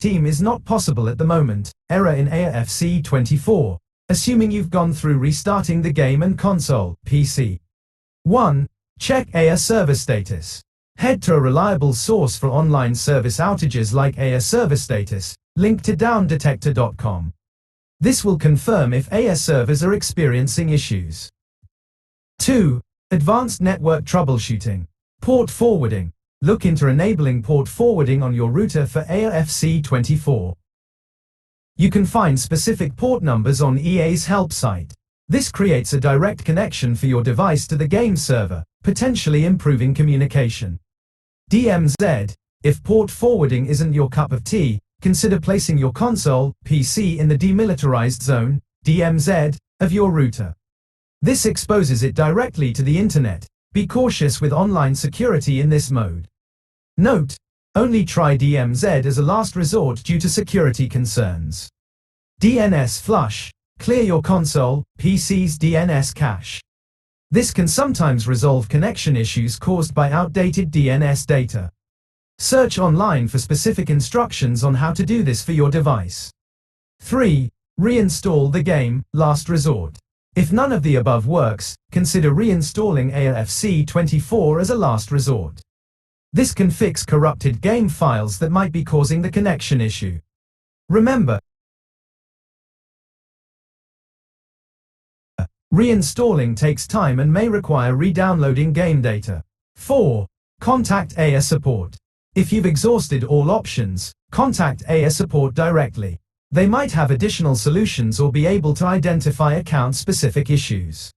Team is not possible at the moment. Error in AFC 24. Assuming you've gone through restarting the game and console, PC. 1. Check AIA server status. Head to a reliable source for online service outages like AIA server status, linked to downdetector.com. This will confirm if AIA servers are experiencing issues. 2. Advanced network troubleshooting. Port forwarding. Look into enabling port forwarding on your router for AIA-FC 24. You can find specific port numbers on EA's help site. This creates a direct connection for your device to the game server, potentially improving communication. DMZ. If port forwarding isn't your cup of tea, consider placing your console, PC in the demilitarized zone, DMZ, of your router. This exposes it directly to the internet. Be cautious with online security in this mode. Note: only try DMZ as a last resort due to security concerns. DNS flush. Clear your console, PC's DNS cache. This can sometimes resolve connection issues caused by outdated DNS data. Search online for specific instructions on how to do this for your device. 3. Reinstall the game, last resort. If none of the above works, consider reinstalling AIA-FC 24 as a last resort. This can fix corrupted game files that might be causing the connection issue. Remember, reinstalling takes time and may require re-downloading game data. 4. Contact AIA support. If you've exhausted all options, contact AIA support directly. They might have additional solutions or be able to identify account-specific issues.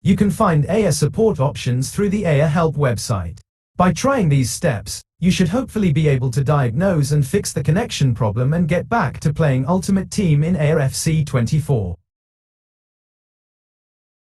You can find AIA support options through the AIA Help website. By trying these steps, you should hopefully be able to diagnose and fix the connection problem and get back to playing Ultimate Team in AIA-FC 24.